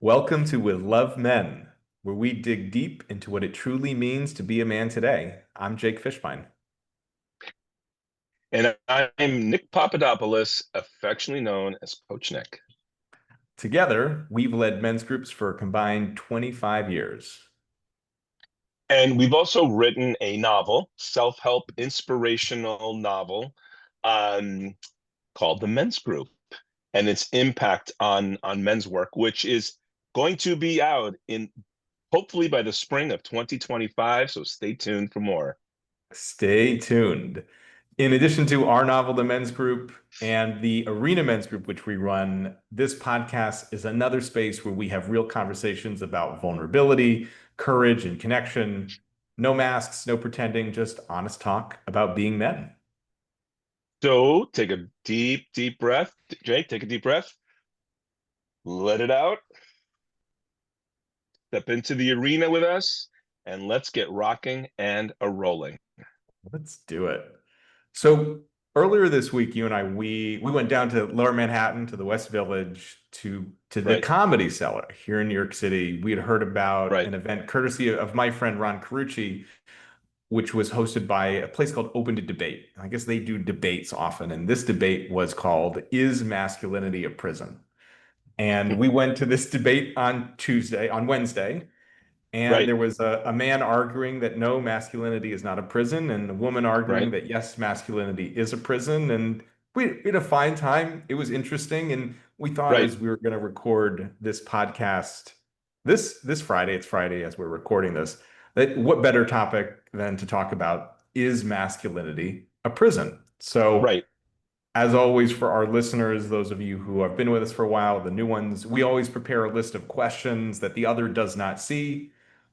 Welcome to With Love Men, where we dig deep into what it truly means to be a man today. I'm Jake Fishbein. And I'm Nick Papadopoulos, affectionately known as Coach Nick. Together, we've led men's groups for a combined 25 years. And we've also written a novel, self-help inspirational novel, um, called The Men's Group and its impact on men's work, which is going to be out in hopefully by the spring of 2025. So stay tuned for more. Stay tuned. In addition to our novel, The Men's Group, and the Arena Men's Group, which we run, this podcast is another space where we have real conversations about vulnerability, courage, and connection. No masks, no pretending, just honest talk about being men. So take a deep breath. Jake, take a deep breath. Let it out. Step into the arena with us, and let's get rocking and a rolling. Let's do it. So earlier this week, you and I we went down to Lower Manhattan to the West Village to the Right, Comedy Cellar here in New York City. We had heard about right, an event courtesy of my friend Ron Carucci, which was hosted by a place called Open to Debate. I guess they do debates often, and this debate was called "Is Masculinity a Prison?" And we went to this debate on Wednesday, and right, there was a man arguing that no, masculinity is not a prison, and a woman arguing right, that yes, masculinity is a prison. And we had a fine time. It was interesting. And we thought right. as we were going to record this podcast this Friday, it's Friday as we're recording this, that what better topic than to talk about is masculinity a prison? So Right. as always, for our listeners, those of you who have been with us for a while, the new ones, we always prepare a list of questions that the other does not see.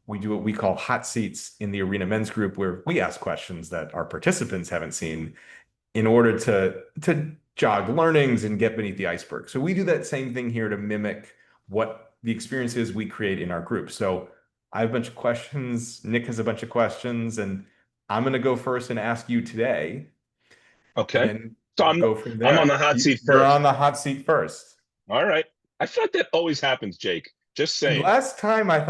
We do what we call hot seats in the Arena Men's Group, where we ask questions that our participants haven't seen in order to jog learnings and get beneath the iceberg. So we do that same thing here to mimic what the experiences we create in our group. So I have a bunch of questions. Nick has a bunch of questions, and I'm going to go first and ask you today, and Okay. then So we'll I'm go from I'm on the there. hot seat You're first. on the hot seat first. All right. I feel like that always happens, Jake. Just And saying. last time I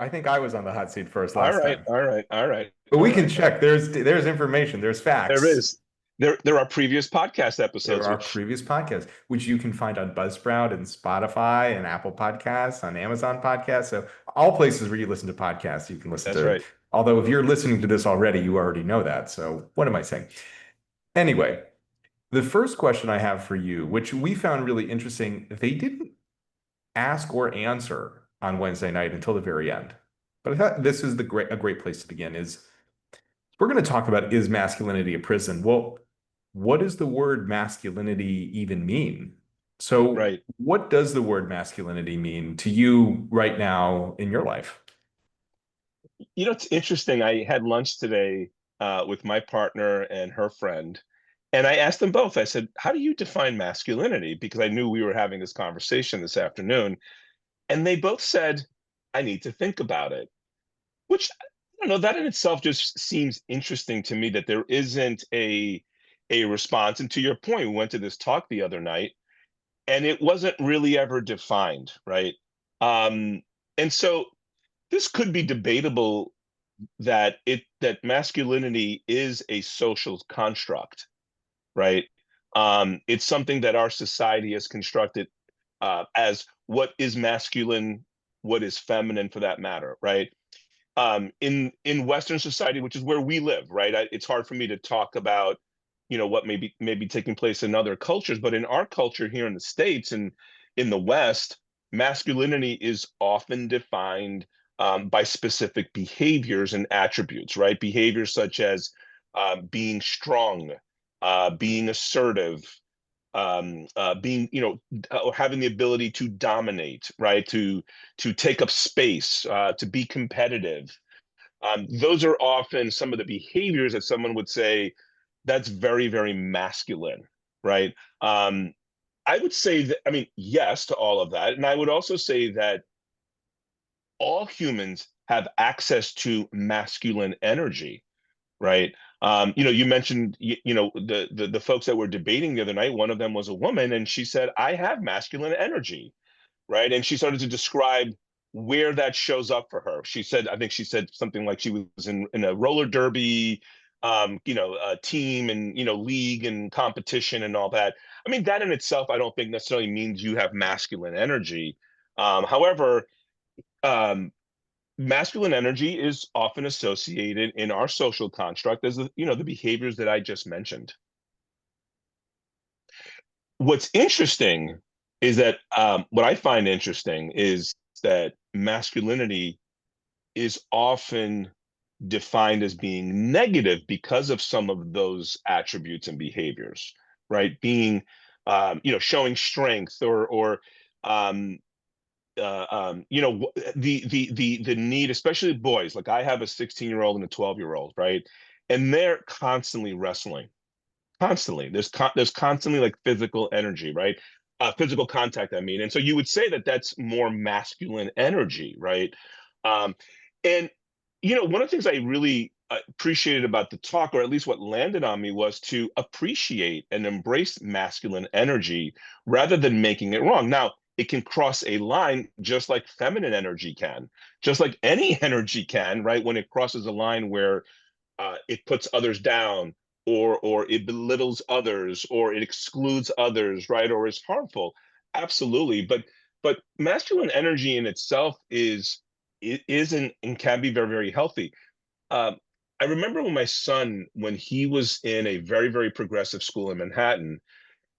think I was on the hot seat first All last right, time. all right, all right, But all we can right. check. There's information, there's There facts. is. There are previous podcast There episodes are which previous podcasts, which you can find on Buzzsprout and Spotify and Apple Podcasts, on Amazon Podcasts. So all places where you listen to podcasts, you can listen that's to. right. Although if you're listening to this already, you already know that. So what am I saying? Anyway, the first question I have for you, which we found really interesting, they didn't ask or answer on Wednesday night until the very end. But I thought this is a great place to begin is we're going to talk about is masculinity a prison? Well, what does the word masculinity even mean? So, Right. what does the word masculinity mean to you right now in your life? You know, it's interesting. I had lunch today with my partner and her friend, and I asked them both. I said, "How do you define masculinity?" Because I knew we were having this conversation this afternoon, and they both said, "I need to think about it." Which I don't know, that in itself just seems interesting to me that there isn't a response. And to your point, we went to this talk the other night, and it wasn't really ever defined, right? Um, and so this could be debatable that masculinity is a social construct, right? It's something that our society has constructed as what is masculine, what is feminine for that matter, right? In Western society, which is where we live, right? It's hard for me to talk about, what may be taking place in other cultures, but in our culture here in the States and in the West, masculinity is often defined by specific behaviors and attributes, right? Behaviors such as being strong, being assertive, being, having the ability to dominate, right? To take up space, to be competitive. Those are often some of the behaviors that someone would say that's very, very masculine, right? I would say that, I mean, yes to all of that. And I would also say that all humans have access to masculine energy, right? You mentioned, the folks that were debating the other night, one of them was a woman, and she said, I have masculine energy. right? And she started to describe where that shows up for her. She said, I think she said something like she was in a roller derby, team and, league and competition and all that. I mean, that in itself, I don't think necessarily means you have masculine energy. However, um, masculine energy is often associated in our social construct as the behaviors that I just mentioned. What's interesting is that what I find interesting is that masculinity is often defined as being negative because of some of those attributes and behaviors, right? Being, showing strength or um, the need, especially boys. Like I have a 16-year-old and a 12-year-old, right? And they're constantly wrestling, constantly. There's constantly like physical energy, right? Physical contact, I mean. And so you would say that that's more masculine energy, right? Um, and one of the things I really appreciated about the talk, or at least what landed on me, was to appreciate and embrace masculine energy rather than making it wrong. Now, it can cross a line just like feminine energy can, just like any energy can, right? When it crosses a line where it puts others down, or it belittles others, or it excludes others, right? Or is harmful. Absolutely. But masculine energy in itself is and can be very, very healthy. Um, I remember when my son, when he was in a very, very progressive school in Manhattan,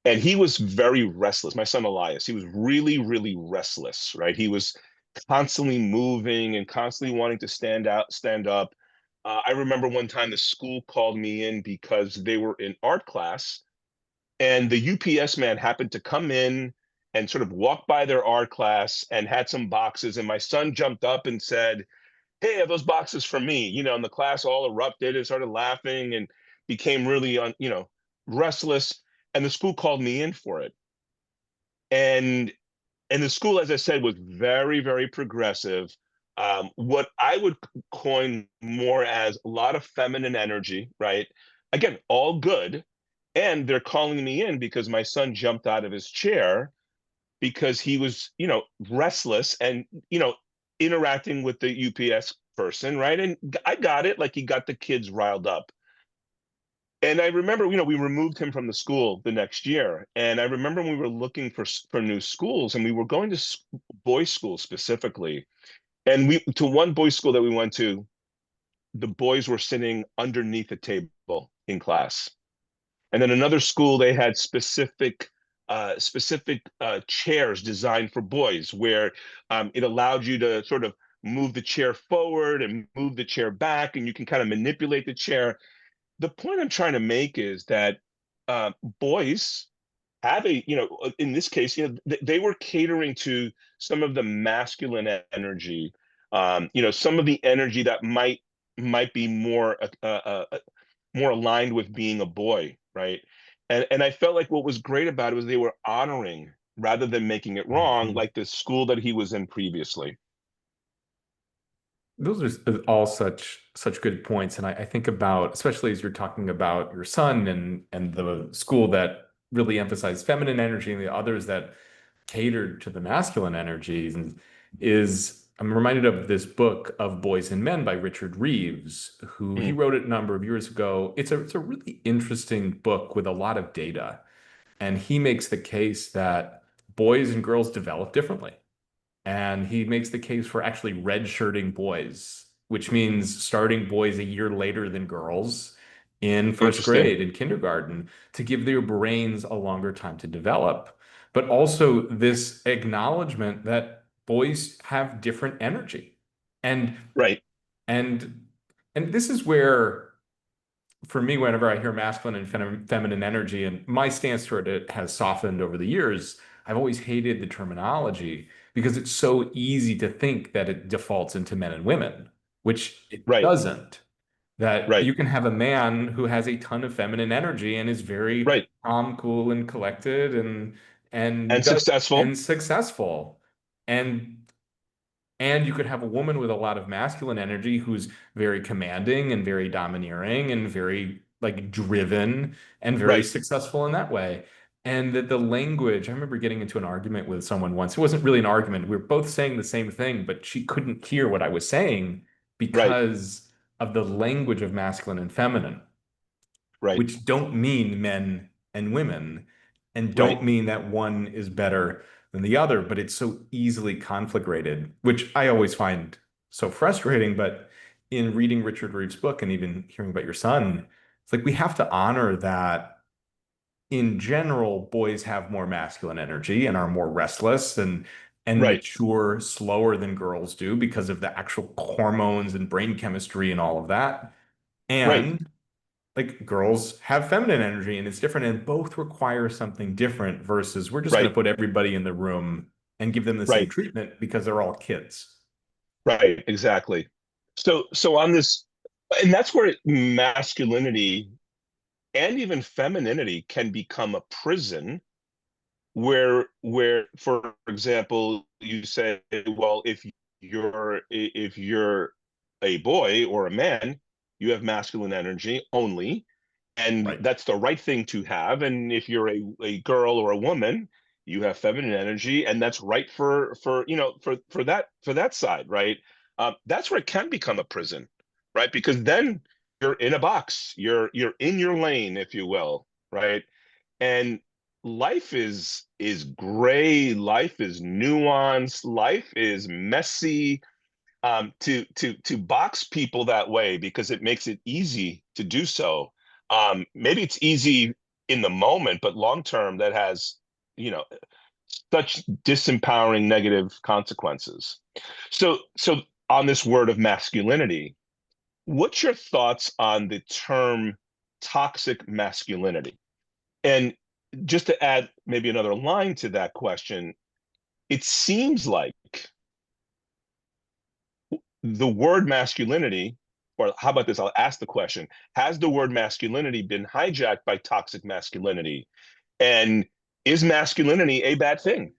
and he was very restless. My son Elias, he was really, really restless, right? He was constantly moving and constantly wanting to stand up. I remember one time the school called me in because they were in art class, and the UPS man happened to come in and sort of walk by their art class and had some boxes. And my son jumped up and said, "Hey, are those boxes for me?" And the class all erupted and started laughing and became really, restless. And the school called me in for it. And the school, as I said, was very, very progressive. What I would coin more as a lot of feminine energy, right? Again, all good. And they're calling me in because my son jumped out of his chair because he was, restless and, interacting with the UPS person, right? And I got it. Like he got the kids riled up. And I remember, we removed him from the school the next year. And I remember we were looking for new schools, and we were going to boys' school specifically. And we to one boys' school that we went to, the boys were sitting underneath a table in class. And then another school, they had specific chairs designed for boys, where it allowed you to sort of move the chair forward and move the chair back, and you can kind of manipulate the chair. The point I'm trying to make is that boys have in this case, they were catering to some of the masculine energy, some of the energy that might be more aligned with being a boy, right? And I felt like what was great about it was they were honoring rather than making it wrong, Mhm. like the school that he was in previously. Those are all such good points, and I think about, especially as you're talking about your son and the school that really emphasized feminine energy and the others that catered to the masculine energies, and is I'm reminded of this book of Boys and Men by Richard Reeves, who he Mm, wrote it a number of years ago. It's a really interesting book with a lot of data, and he makes the case that boys and girls develop differently. And he makes the case for actually redshirting boys, which means starting boys a year later than girls in first interesting. grade in kindergarten to give their brains a longer time to develop. But also this acknowledgement that boys have different energy. And Right, and and this is where, for me, whenever I hear masculine and feminine energy, and my stance toward it has softened over the years, I've always hated the terminology because it's so easy to think that it defaults into men and women, which it right, doesn't. That right, you can have a man who has a ton of feminine energy and is very right. calm, cool, and collected and And does successful. and successful. And and you could have a woman with a lot of masculine energy who's very commanding and very domineering and very like driven and very Right. successful in that way. And that the language, I remember getting into an argument with someone once. It wasn't really an argument. We were both saying the same thing, but she couldn't hear what I was saying Right, because of the language of masculine and feminine, right, which don't mean men and women and don't right, mean that one is better than the other, but it's so easily conflagrated, which I always find so frustrating. But in reading Richard Reeve's book and even hearing about your son, it's like we have to honor that in general, boys have more masculine energy and are more restless and right, mature slower than girls do because of the actual hormones and brain chemistry and all of that. right, And like girls have feminine energy and it's different and both require something different versus we're just going right, to put everybody in the room and give them the same right, treatment because they're all kids. right, exactly. So on this, and that's where masculinity and even femininity can become a prison where for example you say, well, if you're a boy or a man, you have masculine energy only, and Right. that's the right thing to have. And if you're a girl or a woman, you have feminine energy, and that's right for that side, right? That's where it can become a prison, right? Because then you're in a box, you're in your lane, if you will, right? And life is gray, life is nuanced, life is messy. To box people that way because it makes it easy to do so. Maybe it's easy in the moment, but long term that has, you know, such disempowering negative consequences. So on this word of masculinity, what's your thoughts on the term toxic masculinity? And just to add maybe another line to that question, it seems like the word masculinity, or how about this? I'll ask the question: has the word masculinity been hijacked by toxic masculinity? And is masculinity a bad thing?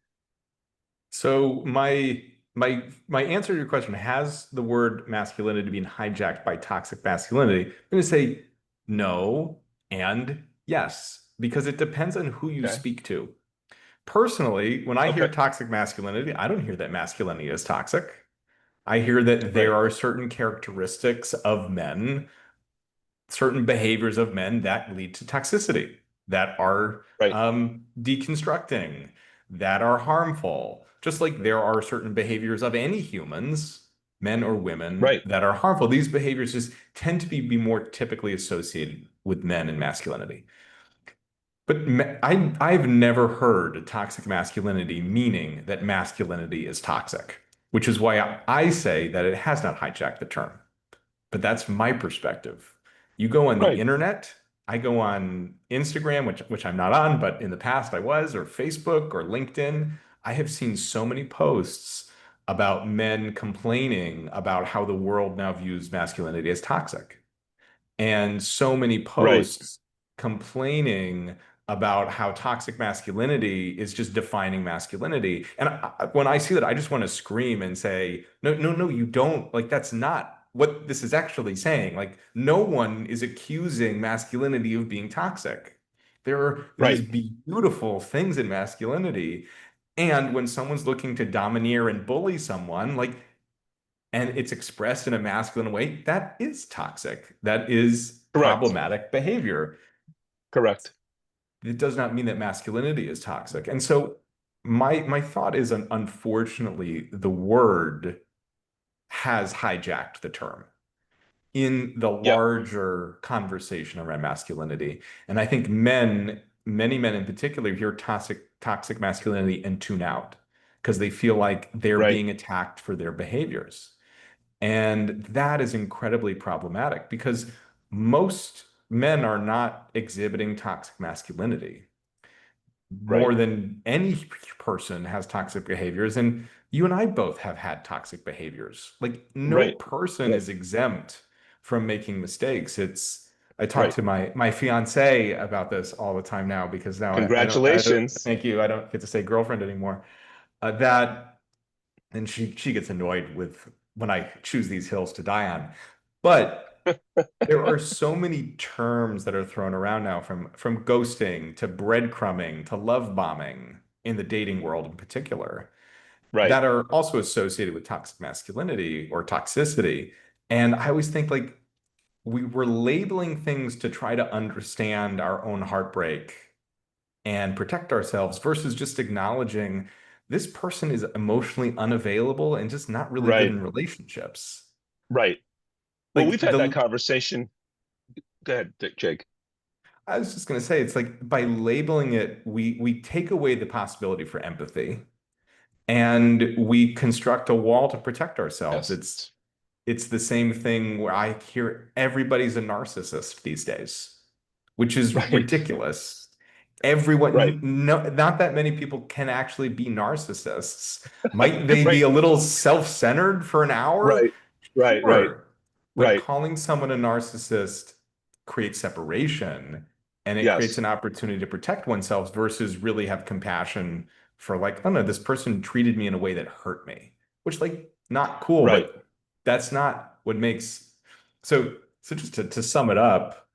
So my answer to your question, has the word masculinity been hijacked by toxic masculinity? I'm going to say no and yes, because it depends on who you Okay. speak to. Personally, when I hear Okay. toxic masculinity, I don't hear that masculinity is toxic. I hear that there Right. are certain characteristics of men, certain behaviors of men that lead to toxicity, that are Right. deconstructing, that are harmful. Just like there are certain behaviors of any humans, men or women, Right. that are harmful. These behaviors just tend to be more typically associated with men and masculinity. But I've never heard toxic masculinity meaning that masculinity is toxic, which is why I say that it has not hijacked the term. But that's my perspective. You go on the Right. internet, I go on Instagram, which I'm not on, but in the past I was, or Facebook or LinkedIn. I have seen so many posts about men complaining about how the world now views masculinity as toxic and so many Right. posts complaining about how toxic masculinity is just defining masculinity. And when I see that, I just want to scream and say, no, no, no, you don't. Like, that's not what this is actually saying. Like, no one is accusing masculinity of being toxic. There are these Right. beautiful things in masculinity. And when someone's looking to domineer and bully someone, like and it's expressed in a masculine way, that is toxic. That is Correct. problematic behavior. Correct. It does not mean that masculinity is toxic. And so my thought is unfortunately the word has hijacked the term in the Yep. larger conversation around masculinity. And I think many men in particular, hear toxic masculinity and tune out because they feel like they're Right. being attacked for their behaviors. And that is incredibly problematic because most men are not exhibiting toxic masculinity. Right. More than any person has toxic behaviors. And you and I both have had toxic behaviors. Like no Right. person Right. is exempt from making mistakes. I talk Right. to my fiance about this all the time now because now I don't, Congratulations. thank you. I don't get to say girlfriend anymore. That and she gets annoyed with when I choose these hills to die on. But There are so many terms that are thrown around now, from ghosting to breadcrumbing to love bombing in the dating world in particular, Right, that are also associated with toxic masculinity or toxicity. And I always think like we were labeling things to try to understand our own heartbreak and protect ourselves versus just acknowledging this person is emotionally unavailable and just not really good right, in relationships. right. Well, Like we've had that the conversation. Go ahead, Jake. I was just going to say, it's like by labeling it, we take away the possibility for empathy and we construct a wall to protect ourselves. Yes. It's the same thing where I hear everybody's a narcissist these days, which is Right, ridiculous. Everyone, right, no, not that many people can actually be narcissists. Might they be right, a little self-centered for an hour? right, right, right, Sure. But right. calling someone a narcissist creates separation and it creates Yes, an opportunity to protect oneself versus really have compassion for like, oh no, this person treated me in a way that hurt me, which like not cool, right. but that's not what makes so just to sum it up,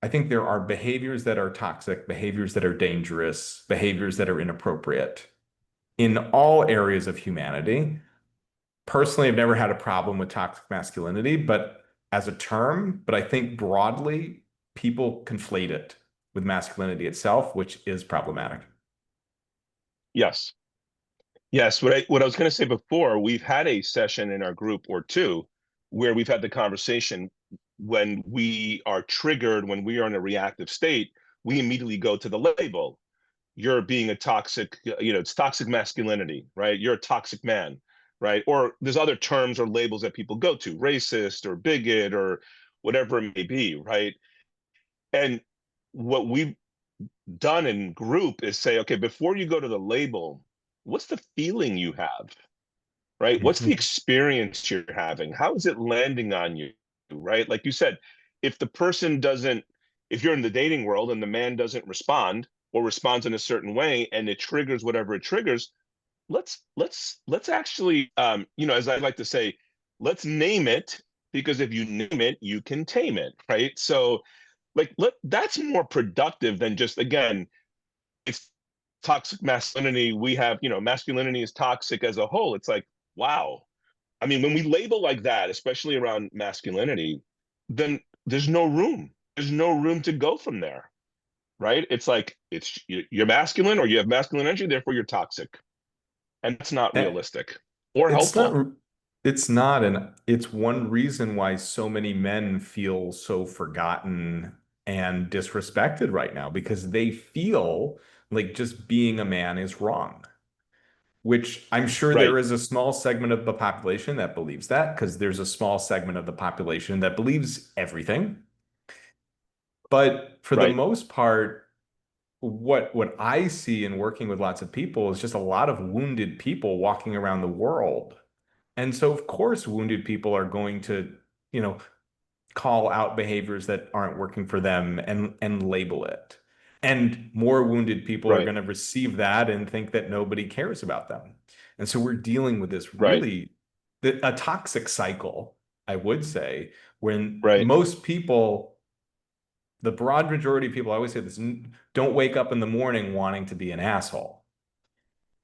I think there are behaviors that are toxic, behaviors that are dangerous, behaviors that are inappropriate in all areas of humanity. Personally, I've never had a problem with toxic masculinity, but as a term, but I think broadly, people conflate it with masculinity itself, which is problematic. Yes. Yes, what I was going to say before, we've had a session in our group or two where we've had the conversation when we are triggered, when we are in a reactive state, we immediately go to the label. You're being a toxic, it's toxic masculinity, right? You're a toxic man, right? Or there's other terms or labels that people go to, racist or bigot or whatever it may be, right? And what we've done in group is say, okay, before you go to the label, what's the feeling you have? Right? What's the Mhm. experience you're having? How is it landing on you? Right? Like you said, if the person doesn't, if you're in the dating world and the man doesn't respond or responds in a certain way and it triggers whatever it triggers, let's actually as I like to say, let's name it because if you name it, you can tame it, right? So like that's more productive than just again, it's toxic masculinity. We have, masculinity is toxic as a whole. It's like, wow, I mean, when we label like that, especially around masculinity, then there's no room. There's no room to go from there, right? It's like you're masculine or you have masculine energy, therefore you're toxic, and that's not Eh, realistic or It's helpful. not, it's not, and it's one reason why so many men feel so forgotten and disrespected right now because they feel like just being a man is wrong, which I'm sure Right, there is a small segment of the population that believes that because there's a small segment of the population that believes everything. But for the right, most part, what I see in working with lots of people is just a lot of wounded people walking around the world. And so, of course, wounded people are going to, you know, call out behaviors that aren't working for them and label it. And more wounded people are right, going to receive that and think that nobody cares about them. And so we're dealing with this right, really a toxic cycle, I would say, when right, most people, the broad majority of people, I always say this, don't wake up in the morning wanting to be an asshole.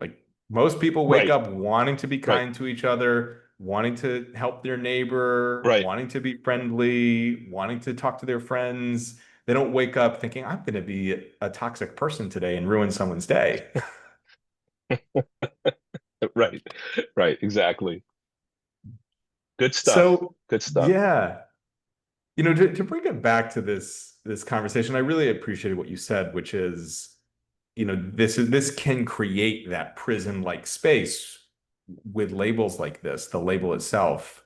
Like most people wake right, up wanting to be right, kind to each other, wanting to help their neighbor, right. wanting to be friendly, wanting to talk to their friends. They don't wake up thinking, I'm going to be a toxic person today and ruin someone's day. Right, right, exactly. Good stuff. So, Good stuff. yeah, to bring it back to this conversation, I really appreciated what you said, which is, this can create that prison-like space with labels like this, the label itself.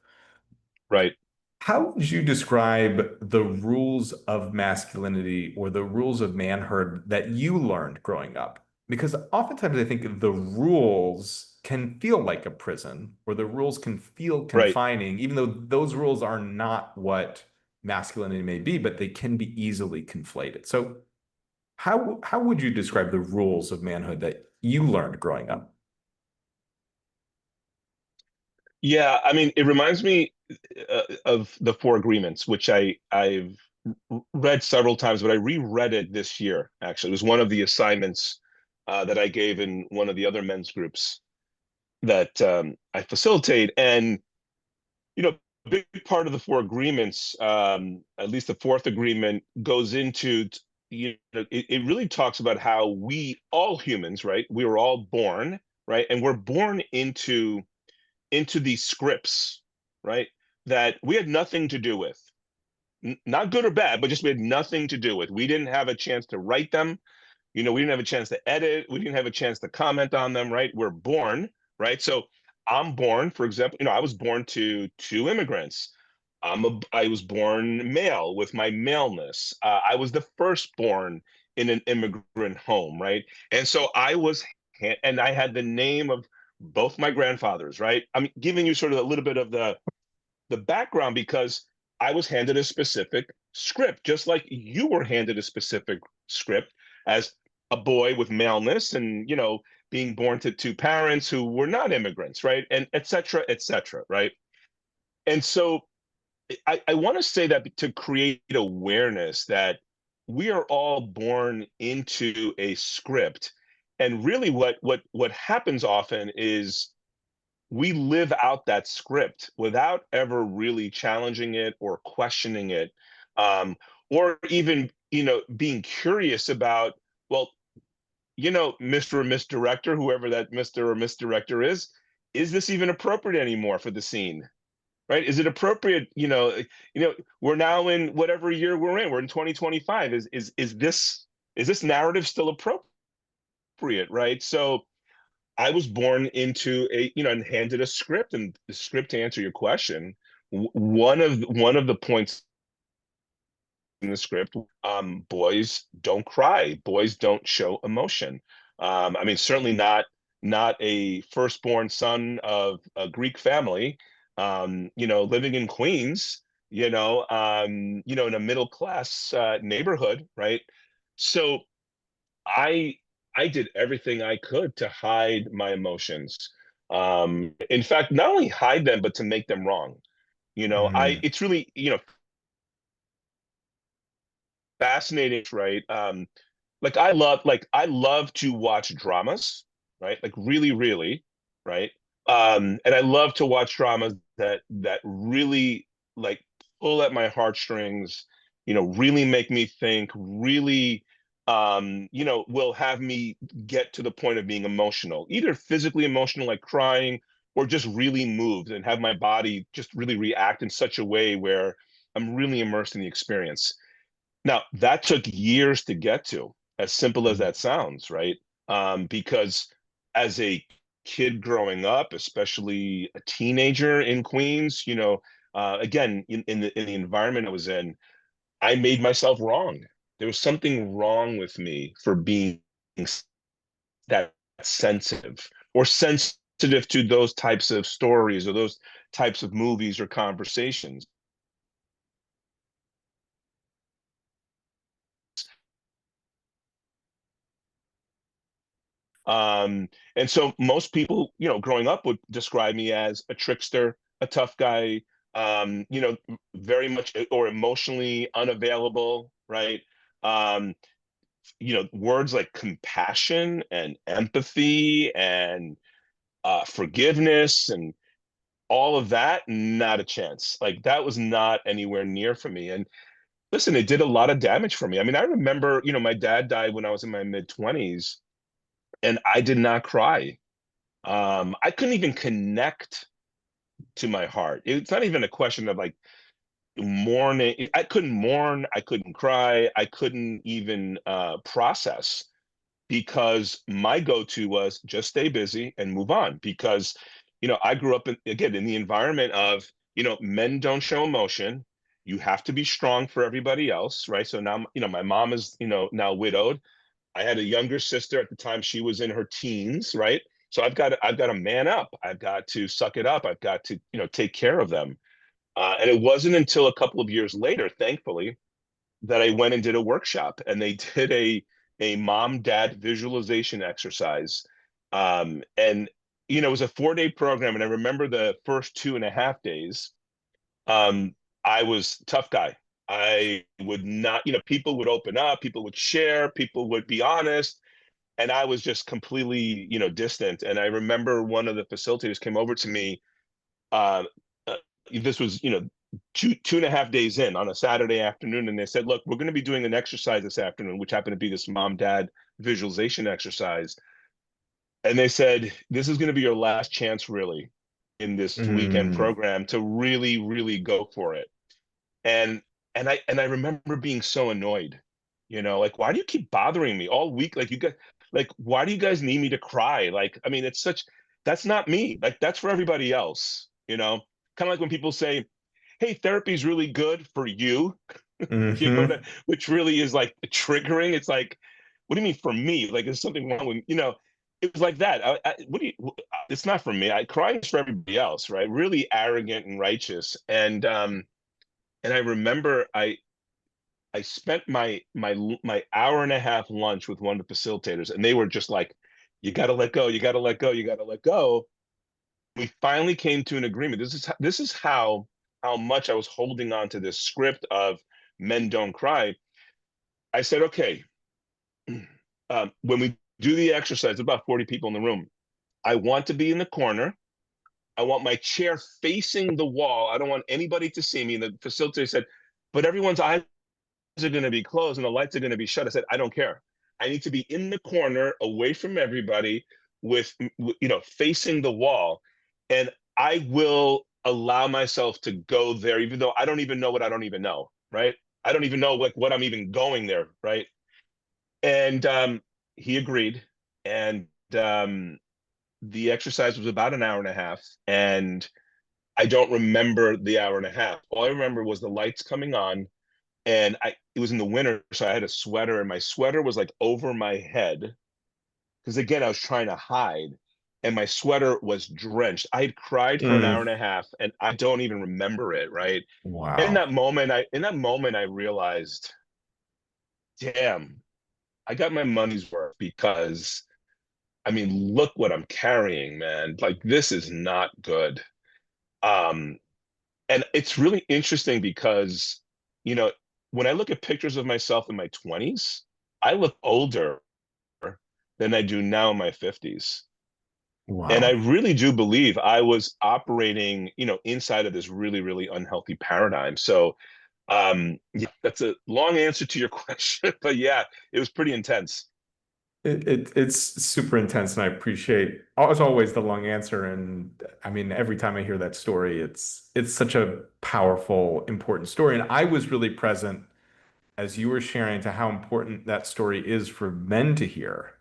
Right, How would you describe the rules of masculinity or the rules of manhood that you learned growing up? Because oftentimes I think the rules can feel like a prison or the rules can feel right. confining, even though those rules are not what masculinity may be, but they can be easily conflated. So how would you describe the rules of manhood that you learned growing up? Yeah, I mean, it reminds me of the Four Agreements, which I've read several times, but I reread it this year. Actually, it was one of the assignments that I gave in one of the other men's groups that I facilitate, and a big part of the Four Agreements, at least the fourth agreement, goes into it really talks about how we all humans, right? We were all born, right, and we're born into these scripts, right? That we had nothing to do with. Not good or bad, but just we had nothing to do with. We didn't have a chance to write them. We didn't have a chance to edit. We didn't have a chance to comment on them, right? We're born, right? So I'm born, for example, I was born to two immigrants. I was born male with my maleness. I was the firstborn in an immigrant home, right? And so and I had the name of both my grandfathers, right? I'm giving you sort of a little bit of the background because I was handed a specific script, just like you were handed a specific script as a boy with maleness and, being born to two parents who were not immigrants, right? And et cetera, right? And so I want to say that to create awareness that we are all born into a script. And really what happens often is we live out that script without ever really challenging it or questioning it, um, or even being curious about, well, Mr. or Miss Director, whoever that Mr. or Miss Director is this even appropriate anymore for the scene? Right? Is it appropriate? We're now in whatever year we're in. We're in 2025. Is this narrative still appropriate? Right? So I was born into and handed a script, and the script, to answer your question, one of the points in the script, boys don't cry, boys don't show emotion. I mean, certainly not a firstborn son of a Greek family, living in Queens, in a middle class neighborhood, right? So I I did everything I could to hide my emotions. In fact, not only hide them, but to make them wrong. Mm, It's really, fascinating, right? Like I love to watch dramas, right? Like really, really, right? And I love to watch dramas that really like pull at my heartstrings, really make me think, really will have me get to the point of being emotional, either physically emotional, like crying, or just really moved and have my body just really react in such a way where I'm really immersed in the experience. Now, that took years to get to, as simple as mm, that sounds, right? Because as a kid growing up, especially a teenager in Queens, again, in the environment I was in, I made myself wrong. There was something wrong with me for being that sensitive or sensitive to those types of stories or those types of movies or conversations. And so most people, growing up would describe me as a trickster, a tough guy, very much or emotionally unavailable, right? Um, words like compassion and empathy and forgiveness and all of that, not a chance. Like that was not anywhere near for me. And listen, it did a lot of damage for me. I mean, I remember, my dad died when I was in my mid 20s and I did not cry. I couldn't even connect to my heart. It's not even a question of like mourning. I couldn't mourn. I couldn't cry. I couldn't even process because my go-to was just stay busy and move on. Because, I grew up again in the environment of, men don't show emotion. You have to be strong for everybody else, right? So now, my mom is, now widowed. I had a younger sister at the time. She was in her teens, right? So I've got to man up. I've got to suck it up. I've got to, take care of them. And it wasn't until a couple of years later, thankfully, that I went and did a workshop, and they did a mom dad visualization exercise. And it was a 4-day program, and I remember the first 2.5 days. Um, I was tough guy. I would not, people would open up, people would share, people would be honest, and I was just completely, distant. And I remember one of the facilitators came over to me. Uh, uh, this was, 2.5 days in on a Saturday afternoon, and they said, "Look, we're going to be doing an exercise this afternoon," which happened to be this mom-dad visualization exercise. And they said, "This is going to be your last chance, really, in this weekend Mm, program to really, really go for it." And and I remember being so annoyed, like, why do you keep bothering me all week? Like, you guys, like, why do you guys need me to cry? Like, I mean, that's not me. Like, that's for everybody else, Kind of like when people say, "Hey, therapy is really good for you," hmm. which really is like triggering. It's like, what do you mean for me? Like, there's something wrong with, it was like that. What do you, it's not for me. Crying is for everybody else, right? Really arrogant and righteous. And I remember I spent my hour and a half lunch with one of the facilitators, and they were just like, "You got to let go, you got to let go, you got to let go." We finally came to an agreement. This is how much I was holding on to this script of men don't cry. I said, "Okay, when we do the exercise, about 40 people in the room. I want to be in the corner. I want my chair facing the wall. I don't want anybody to see me." And the facilitator said, "But everyone's eyes are going to be closed and the lights are going to be shut." I said, "I don't care. I need to be in the corner, away from everybody, with facing the wall, and I will allow myself to go there, even though I don't even know what I don't even know. Right? I don't even know like what I'm even going there. Right?" And he agreed, and the exercise was about an hour and a half, and I don't remember the hour and a half. All I remember was the lights coming on, and it was in the winter, so I had a sweater, and my sweater was like over my head because again I was trying to hide, and my sweater was drenched. I had cried for an hour and Mm, a half, and I don't even remember it. Right? In wow. that moment, I realized, damn, I got my money's worth because I mean, look what I'm carrying, man. Like, this is not good. Um, and it's really interesting because, you know, when I look at pictures of myself in my 20s, I look older than I do now in my 50s. And I Wow. really do believe I was operating, inside of this really, really unhealthy paradigm. So, yeah, that's a long answer to your question, but yeah, it was pretty intense. It's super intense, and I appreciate, as always, the long answer. And I mean, every time I hear that story, it's such a powerful, important story. And I was really present as you were sharing to how important that story is for men to hear.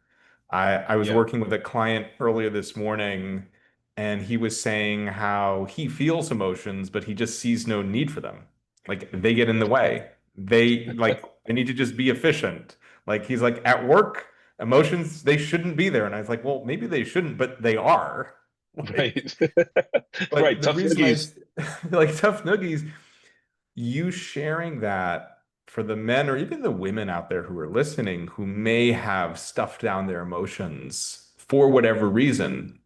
I was Yeah, working with a client earlier this morning, and he was saying how he feels emotions, but he just sees no need for them. Like they get in the way. They like, I need to just be efficient. Like he's like, at work, emotions, they shouldn't be there. And I was like, well, maybe they shouldn't, but they are. Like, right. but Right. the Tough reason I, noogies. like tough noogies, you sharing that for the men or even the women out there who are listening who may have stuffed down their emotions for whatever reason,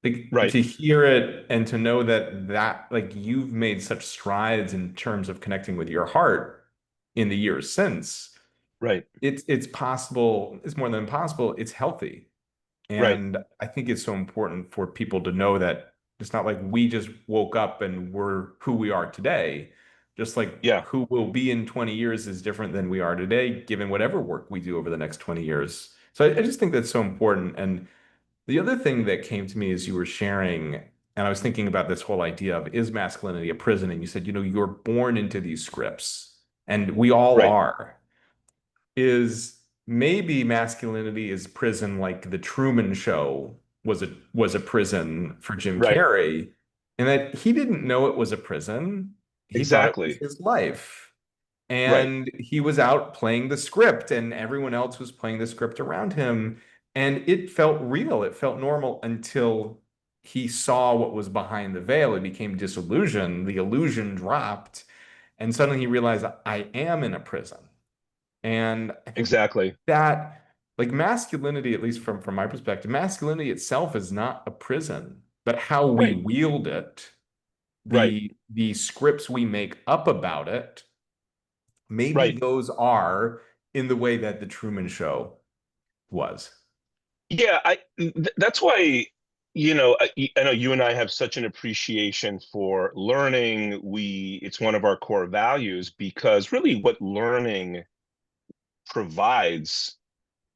like Right. to hear it and to know that like you've made such strides in terms of connecting with your heart in the years since, Right. it's possible, it's more than possible, it's healthy. Right. And I think it's so important for people to know that it's not like we just woke up and we're who we are today. Just like Yeah. who we'll be in 20 years is different than we are today, given whatever work we do over the next 20 years. So I just think that's so important. And the other thing that came to me as you were sharing, and I was thinking about this whole idea of is masculinity a prison? And you said, you're born into these scripts, and we all Right. are, is maybe masculinity is prison like the Truman Show was a prison for Jim Right. Carrey, and that he didn't know it was a prison. He thought it was Exactly. his life. Right. And he was out playing the script, and everyone else was playing the script around him. And it felt real. It felt normal until he saw what was behind the veil. He became disillusioned. The illusion dropped. And suddenly he realized, I am in a prison. And I think Exactly. that. Like masculinity, at least from my perspective, masculinity itself is not a prison, but how we Right, wield it, right, the scripts we make up about it, maybe right. those are in the way that the Truman Show was. Yeah, that's why, I know you and I have such an appreciation for learning. It's one of our core values because really what learning provides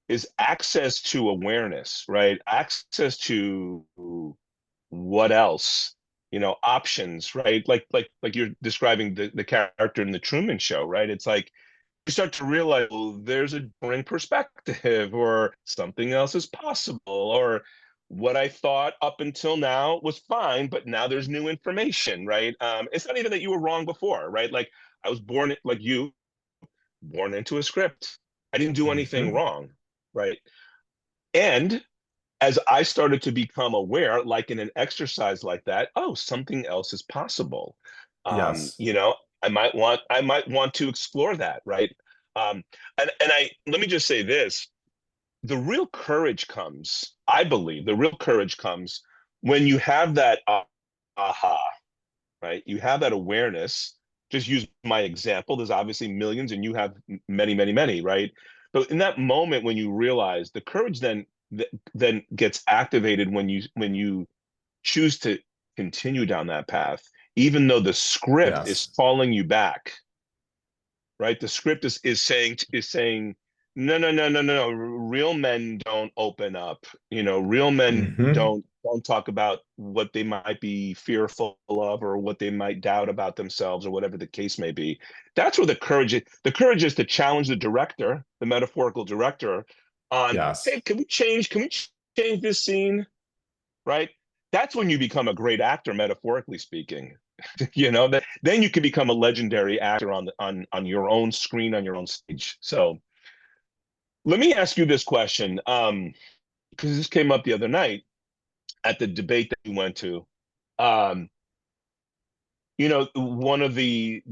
is access to awareness, right? Access to what else, options, right? Like you're describing the character in the Truman Show, right? It's like you start to realize, well, there's a different perspective, or something else is possible, or what I thought up until now was fine, but now there's new information, right? It's not even that you were wrong before, right? Like I was born like you, born into a script. I didn't do anything Mhm. wrong, right? And as I started to become aware, like in an exercise like that, oh, something else is possible. Yes. I might want to explore that, right? Um, and I let me just say this: the real courage comes, I believe, the real courage comes when you have that aha, right? You have that awareness. Just use my example. There's obviously millions, and you have many, many, many, right? But in that moment when you realize the courage then gets activated when you choose to continue down that path, even though the script is Yes. calling you back, right? The script is saying, no, no, no, no, no, no. Real men don't open up. Real men Hmm. don't talk about what they might be fearful of, or what they might doubt about themselves, or whatever the case may be. That's where the courage is. The courage is to challenge the director, the metaphorical director, on, Yes. hey, can we change? Can we change this scene? Right? That's when you become a great actor, metaphorically speaking. That then you can become a legendary actor on your own screen, on your own stage. So let me ask you this question, because this came up the other night at the debate that we went to. Um, one of the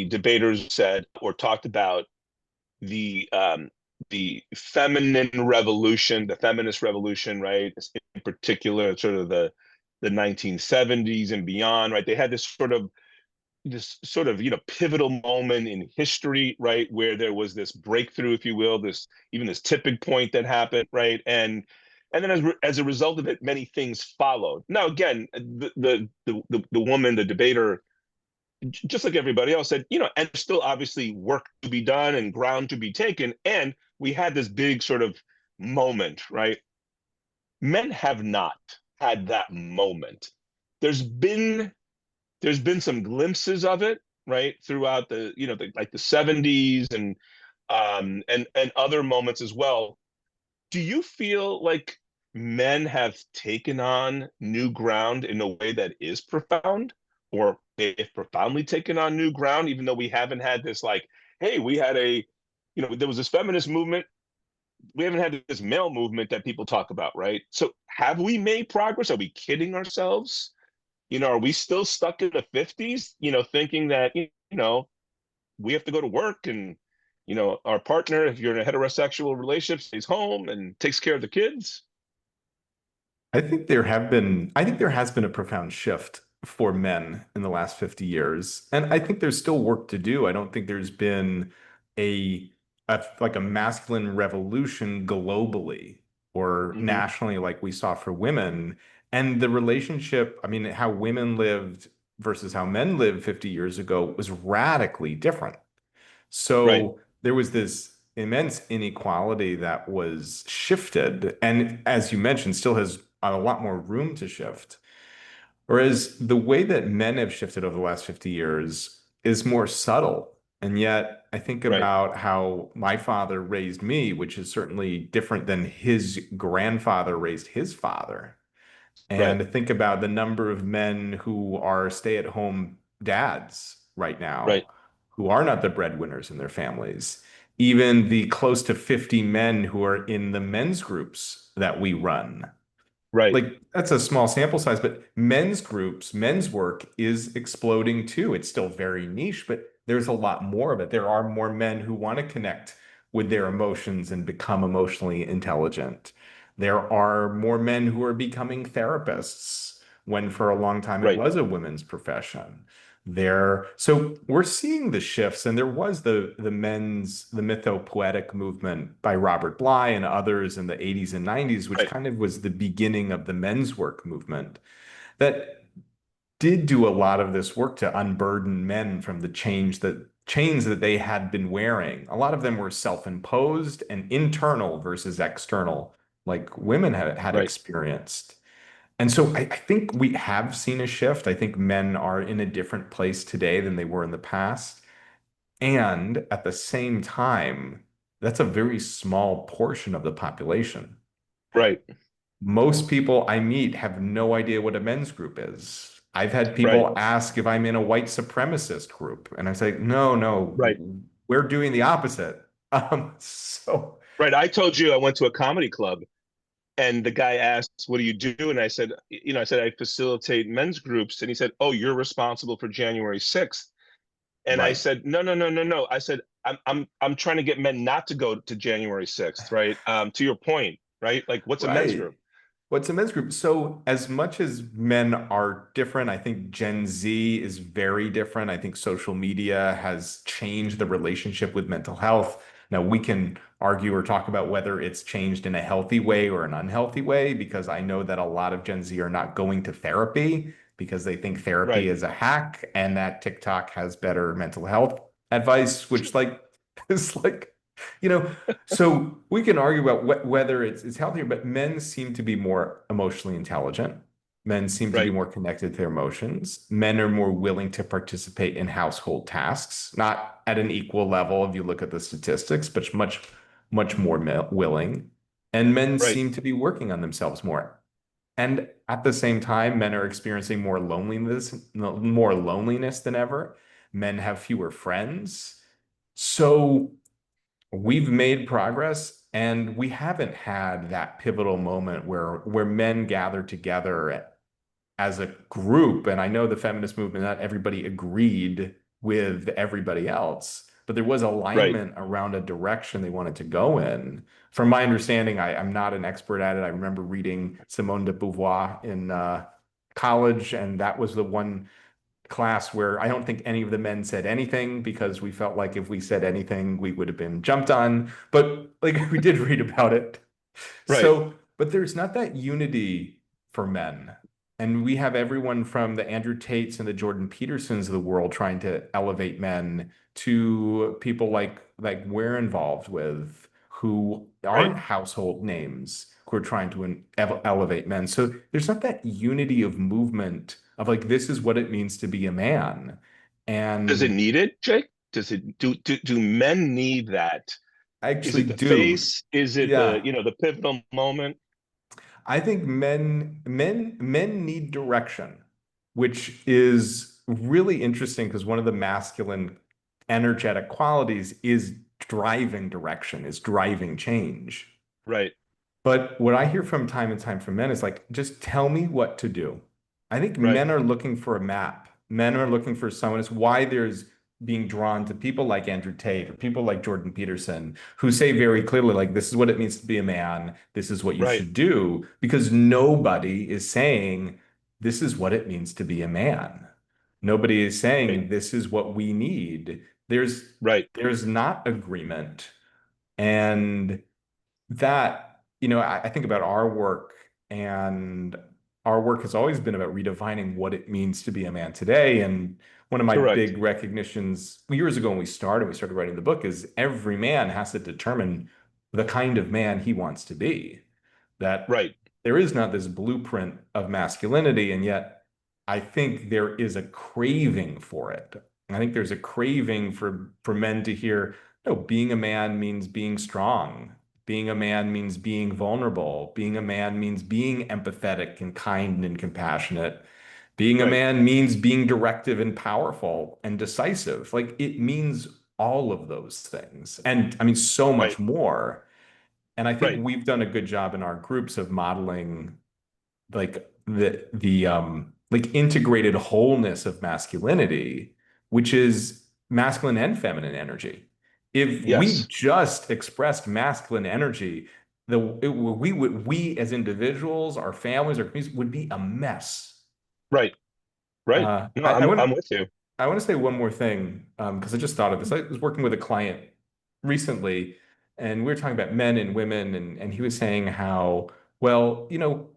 debaters said or talked about the feminine revolution, the feminist revolution, right? In particular, sort of the 1970s and beyond, right? They had this sort of pivotal moment in history, right, where there was this breakthrough, if you will, this tipping point that happened, right, and then as a result of it, many things followed. Now, again, the woman, the debater, just like everybody else, said, and still obviously work to be done and ground to be taken, and we had this big sort of moment, right? Men have not had that moment. There's been there's been some glimpses of it, right, throughout like the 70s and other moments as well. Do you feel like men have taken on new ground in a way that is profound, or they've profoundly taken on new ground, even though we haven't had this, like, hey, we had there was this feminist movement, we haven't had this male movement that people talk about, right? So have we made progress? Are we kidding ourselves? Are we still stuck in the 50s, thinking that, we have to go to work, and, our partner, if you're in a heterosexual relationship, stays home and takes care of the kids? I think there has been a profound shift for men in the last 50 years. And I think there's still work to do. I don't think there's been a, like a masculine revolution globally or Hmm. nationally like we saw for women. And the relationship, I mean, how women lived versus how men lived 50 years ago was radically different. Right, So there was this immense inequality that was shifted, and as you mentioned, still has a lot more room to shift. Whereas the way that men have shifted over the last 50 years is more subtle. And yet, I think right, about how my father raised me, which is certainly different than his grandfather raised his father. right, And think about the number of men who are stay-at-home dads right right, now who are not the breadwinners in their families. Even the close to 50 men who are in the men's groups that we run. right. Like that's a small sample size, but men's groups, men's work is exploding too. It's still very niche, but there's a lot more of it. There are more men who want to connect with their emotions and become emotionally intelligent. There are more men who are becoming therapists when for a long time it Right. was a women's profession. So we're seeing the shifts, and there was the mythopoetic movement by Robert Bly and others in the 80s and 90s, which Right. kind of was the beginning of the men's work movement that did do a lot of this work to unburden men from the chains that they had been wearing. A lot of them were self-imposed and internal versus external, like women had Right. experienced. And so I think we have seen a shift. I think men are in a different place today than they were in the past. And at the same time, that's a very small portion of the population. Right. Most people I meet have no idea what a men's group is. I've had Right. people ask if I'm in a white supremacist group, and I say, no, no, Right. we're doing the opposite. So Right. I told you I went to a comedy club, and the guy asked, "What do you do?" And I said, I said I facilitate men's groups, and he said, "Oh, you're responsible for January 6th." And I right, said, "No, no, no, no, no." I said, I'm trying to get men not to go to January 6th, right? To your point, right? Like, what's a men's right. group? What's a men's group? So, as much as men are different, I think Gen Z is very different. I think social media has changed the relationship with mental health. Now, we can argue or talk about whether it's changed in a healthy way or an unhealthy way, because I know that a lot of Gen Z are not going to therapy because they think therapy Right. is a hack and that TikTok has better mental health advice, which, like, is like, you know, so we can argue about whether it's healthier, but men seem to be more emotionally intelligent. Men seem to be Right. more connected to their emotions. Men are more willing to participate in household tasks, not at an equal level if you look at the statistics, but much, much more willing. And men Right. seem to be working on themselves more. And at the same time, men are experiencing more loneliness than ever. Men have fewer friends. So we've made progress and we haven't had that pivotal moment where men gather together as a group. And I know the feminist movement, not everybody agreed with everybody else, but there was Right. alignment around a direction they wanted to go in. From my understanding, I'm not an expert at it. I remember reading Simone de Beauvoir in college, and that was the one class where I don't think any of the men said anything because we felt like if we said anything, we would have been jumped on. But like we did read about it. Right. So, but there's not that unity for men. And we have everyone from the Andrew Tates and the Jordan Petersons of the world trying to elevate men to people like we're involved with who Right. aren't household names who are trying to elevate men. So there's not that unity of movement of like this is what it means to be a man. Does it And need it, Jake? Does it do men need that? I Is actually it the do. face? Is it the, Yeah. the pivotal moment? I think men need direction, which is really interesting because one of the masculine energetic qualities is driving direction, is driving change. Right. But what I hear from time and time from men is like, just tell me what to do. I think Right. men are looking for a map. Men are looking for someone. It's why there's being drawn to people like Andrew Tate or people like Jordan Peterson who say very clearly, like, this is what it means to be a man. This is what you Right. should do. Because nobody is saying, this is what it means to be a man. Nobody is Right. saying, this is what we need. There's Right. there's not agreement. And that, I think about our work, and our work has always been about redefining what it means to be a man today. And one of my Correct. big recognitions years ago when we started writing the book is every man has to determine the kind of man he wants to be. That Right. there is not this blueprint of masculinity, and yet I think there is a craving for it. I think there's a craving for men to hear, no, being a man means being strong. Being a man means being vulnerable. Being a man means being empathetic and kind and compassionate. Being a Right. man means being directive and powerful and decisive. Like it means all of those things. And I mean, so much Right. more. And I think Right. we've done a good job in our groups of modeling like the like integrated wholeness of masculinity, which is masculine and feminine energy. If we Yes. just expressed masculine energy, we as individuals, our families, our communities would be a mess. Right. Right. No, I I'm want with you. I want to say one more thing because I just thought of this. I was working with a client recently, and we were talking about men and women, and he was saying how, well,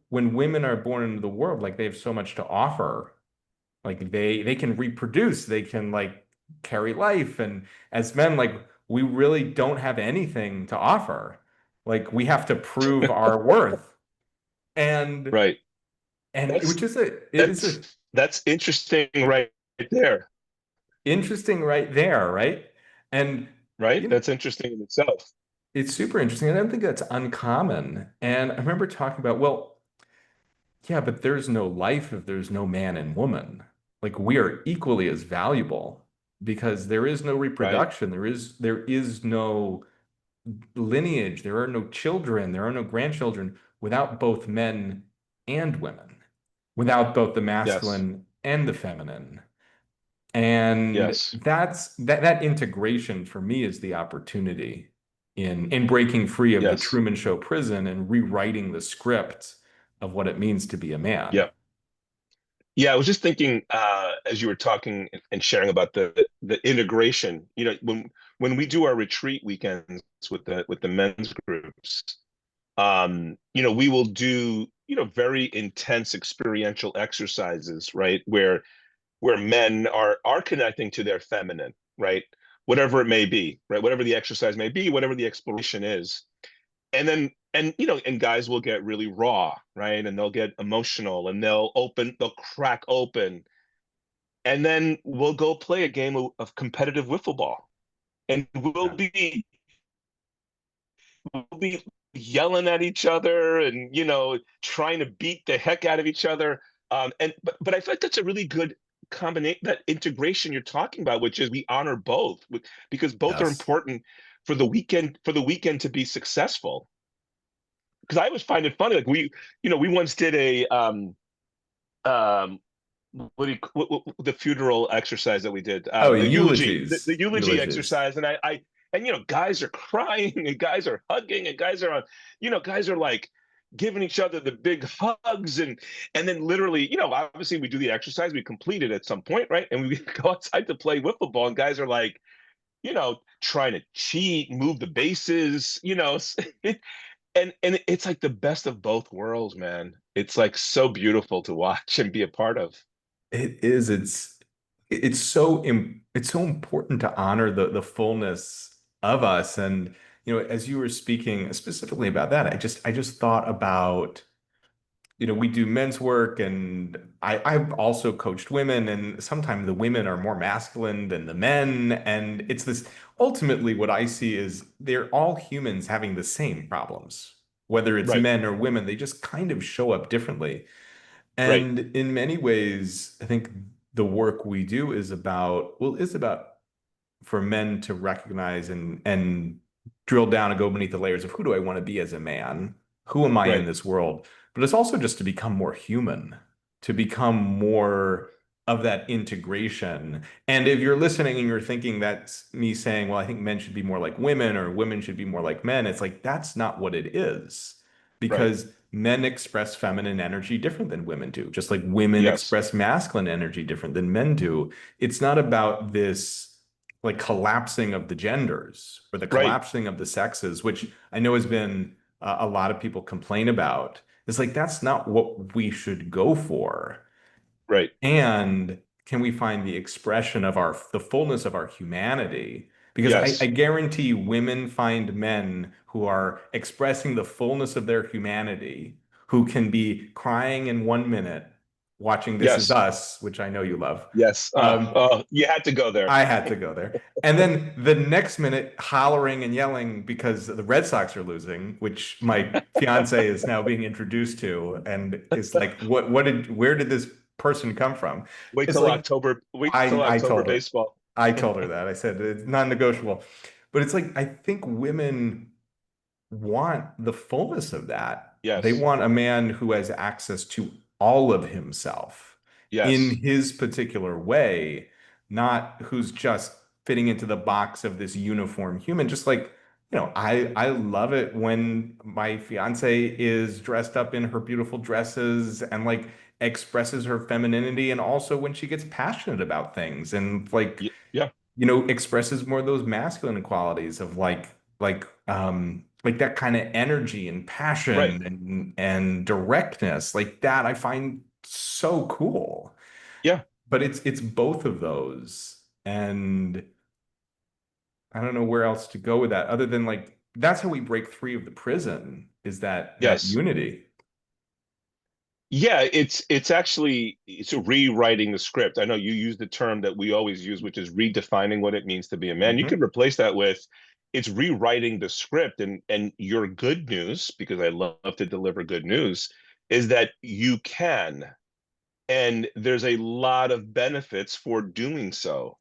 when women are born into the world, like they have so much to offer. Like they can reproduce, they can like carry life, and as men, like we really don't have anything to offer. Like we have to prove our worth. And Right. That's which is a that's interesting right there. interesting right there, right? And Right? you know, That's interesting in itself. it's super interesting. I don't think that's uncommon. And I remember talking about, well, yeah, but there's no life if there's no man and woman. Like we are equally as valuable because there is no Right? reproduction, there is no lineage, there are no children, there are no grandchildren without both men and women, without both the Yes. masculine and the feminine. And Yes. that integration for me is the opportunity in breaking free of the Yes. Truman Show prison and rewriting the script of what it means to be a man. Yeah. Yeah, I was just thinking as you were talking and sharing about the integration, when we do our retreat weekends with the men's groups, we will do, very intense experiential exercises, right? Where men are connecting to their feminine, right? Whatever it may be, right? Whatever the exercise may be, whatever the exploration is. And guys will get really raw, right? And they'll get emotional and they'll crack open. And then we'll go play a game of competitive wiffle ball. And Yeah. we'll be yelling at each other and trying to beat the heck out of each other. But I feel like that's a really good combination, that integration you're talking about, which is we honor both because both are Yes. important for the weekend to be successful. Because I always find it funny, like we once did a um what do you the funeral exercise that we did, Oh, a eulogy, the eulogies. eulogy Eulogies. exercise, and guys are crying and guys are hugging and guys are like giving each other the big hugs, and then literally, obviously we do the exercise, we complete it at some point, right? And we go outside to play wiffle ball, and guys are like, trying to cheat, move the bases, and it's like the best of both worlds, man. It's like so beautiful to watch and be a part of. It is. It's so important to honor the fullness of us. And as you were speaking specifically about that, I just thought about, we do men's work, and I've also coached women, and sometimes the women are more masculine than the men. And it's this ultimately what I see is they're all humans having the same problems, whether it's Right, men or women, they just kind of show up differently. right, And in many ways, I think the work we do is about for men to recognize and drill down and go beneath the layers of who do I want to be as a man? Who am I in right. this world? But it's also just to become more human, to become more of that integration. And if you're listening and you're thinking that's me saying, well, I think men should be more like women or women should be more like men, it's like that's not what it is. Right. Because men express feminine energy different than women do, just like women Yes. express masculine energy different than men do. It's not about this like collapsing of the genders or the Right. collapsing of the sexes, which I know has been a lot of people complain about. It's like that's not what we should go for. Right. And can we find the expression of the fullness of our humanity? Because I Yes. guarantee women find men who are expressing the fullness of their humanity, who can be crying in 1 minute, watching This Is Yes. Us, which I know you love. Yes. Um, You had to go there. I had to go there. And then the next minute, hollering and yelling because the Red Sox are losing, which my fiance is now being introduced to, and is like, where did this person come from? Wait It's till like October. Wait till I October told her, baseball. that. I said it's non-negotiable. But it's like I think women want the fullness of that. They Yes. want a man who has access to all of himself in Yes. his particular way, not who's just fitting into the box of this uniform human. Just like, I love it when my fiance is dressed up in her beautiful dresses and like expresses her femininity, and also when she gets passionate about things and like, Yeah. expresses more of those masculine qualities of like that kind of energy and Right. passion and directness. Like that I find so cool. Yeah. But it's both of those. And I don't know where else to go with that other than like that's how we break free of the prison, is that Yes. unity. Yeah, it's rewriting the script. I know you use the term that we always use, which is redefining what it means to be a man. You could Mhm. replace that with it's rewriting the script, and your good news, because I love to deliver good news, is that you can, and there's a lot of benefits for doing so.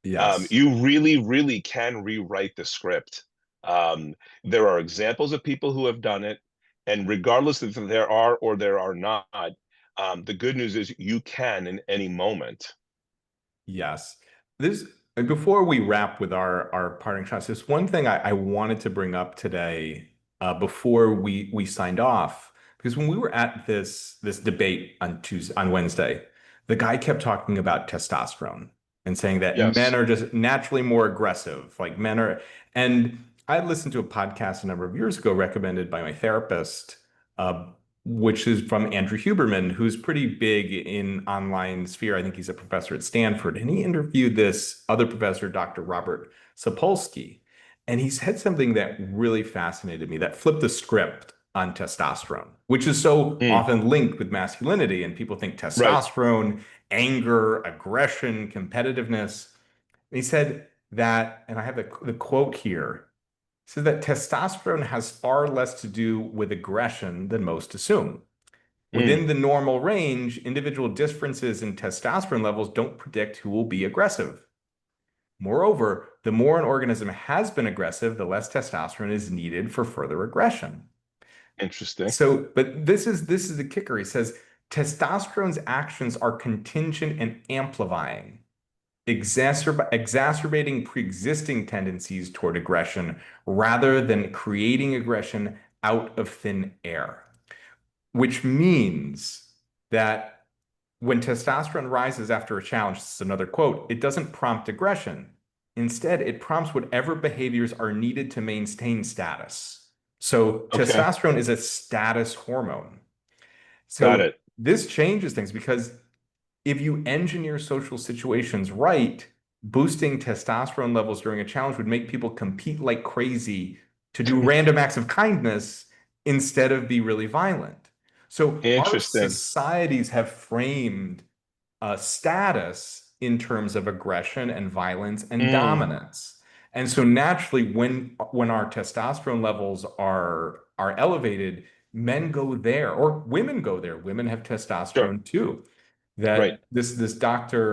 Yes. You really, really can rewrite the script. Um, there are examples of people who have done it, and regardless if there are or there are not, the good news is you can in any moment. Yes. This Before we wrap with our parting shots, there's one thing I wanted to bring up today, before we signed off, because when we were at this debate on Wednesday, the guy kept talking about testosterone and saying that men Yes. are just naturally more aggressive, like men are. And I listened to a podcast a number of years ago recommended by my therapist, uh, which is from Andrew Huberman, who's pretty big in online sphere. I think he's a professor at Stanford, and he interviewed this other professor, Dr. Robert Sapolsky, and he said something that really fascinated me, that flipped the script on testosterone, which is so Mm, often linked with masculinity, and people think right. testosterone, anger, aggression, competitiveness. And he said that, and I have the quote here. He said that testosterone has far less to do with aggression than most assume. Mm, Within the normal range, individual differences in testosterone levels don't predict who will be aggressive. Moreover, the more an organism has been aggressive, the less testosterone is needed for further aggression. interesting. So, but this is the kicker. He says testosterone's actions are contingent and amplifying, exacerbating pre-existing tendencies toward aggression rather than creating aggression out of thin air, which means that when testosterone rises after a challenge, this is another quote, it doesn't prompt aggression. Instead, it prompts whatever behaviors are needed to maintain status. So Okay. testosterone is a status hormone. Got So it. this changes things because if you engineer social situations right, boosting testosterone levels during a challenge would make people compete like crazy to do random acts of kindness instead of be really violent. So our Interesting. societies have framed status in terms of aggression and violence and Mm, dominance. And so naturally, when our testosterone levels are elevated, men go there, or women go there. Women have sure. testosterone too. Right. That this doctor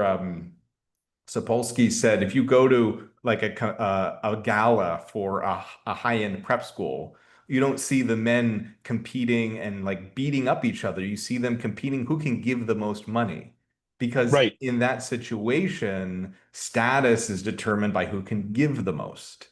Sapolsky said if you go to like a gala for a high-end prep school, you don't see the men competing and like beating up each other. You see them competing who can give the most money. Because Right. in that situation, status is determined by who can give the most.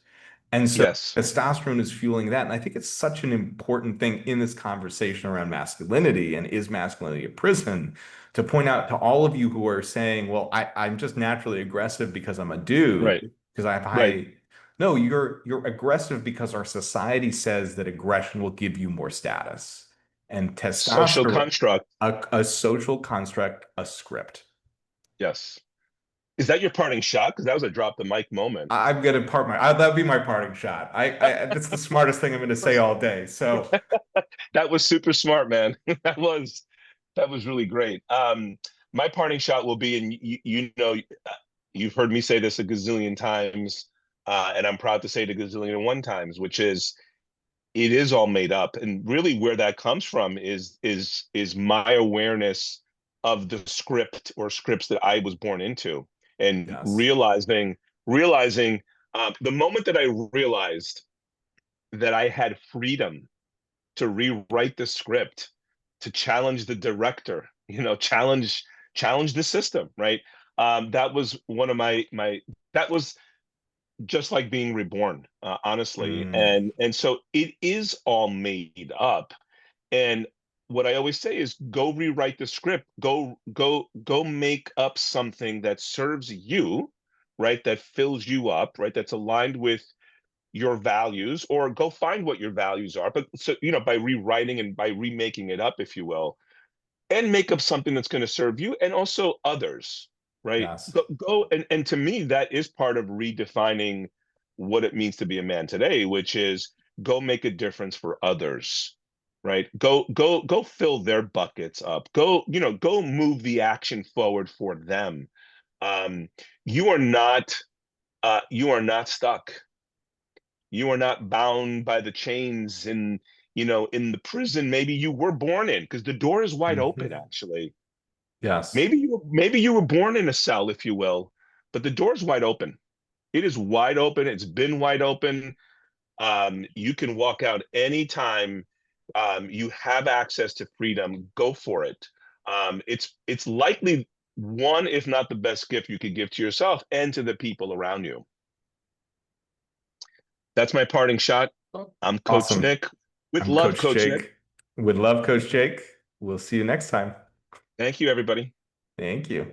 And so Yes. testosterone is fueling that. And I think it's such an important thing in this conversation around masculinity and is masculinity a prison, to point out to all of you who are saying, well, I'm just naturally aggressive because I'm a Right. dude, because I have Right. high. No, you're aggressive because our society says that aggression will give you more status. And Social testosterone, construct. a social construct, a script. Yes. Is that your parting shot? Because that was a drop the mic moment. I'm gonna that'd be my parting shot. That's the smartest thing I'm gonna say all day. So That was super smart, man. That was really great. My parting shot will be, and you've heard me say this a gazillion times, and I'm proud to say it a gazillion and one times, which is it is all made up. And really where that comes from is my awareness of the script or scripts that I was born into, and yes. realizing the moment that I realized that I had freedom to rewrite the script, to challenge the director, challenge the system, right? That was one of my that was just like being reborn, honestly. Mm, And so it is all made up. And what I always say is go rewrite the script. Go make up something that serves you, right? That fills you up, right? That's aligned with your values, or go find what your values are. But so, by rewriting and by remaking it up, if you will, and make up something that's going to serve you and also others, right? yes. Go and to me, that is part of redefining what it means to be a man today, which is go make a difference for others, right? Go fill their buckets up. Go move the action forward for them. Um, you are not you are not stuck. You are not bound by the chains in the prison maybe you were born in, because the door is wide open, Mhm. actually. Yes. Maybe you were born in a cell, if you will, but the door's wide open. It is wide open. It's been wide open. You can walk out anytime. You have access to freedom. Go for it. It's likely one, if not the best gift you could give to yourself and to the people around you. That's my parting shot. I'm Coach Awesome. Nick with I'm love, Coach Coach Nick. Jake. Would love Coach Jake. We'll see you next time. Thank you, everybody. Thank you.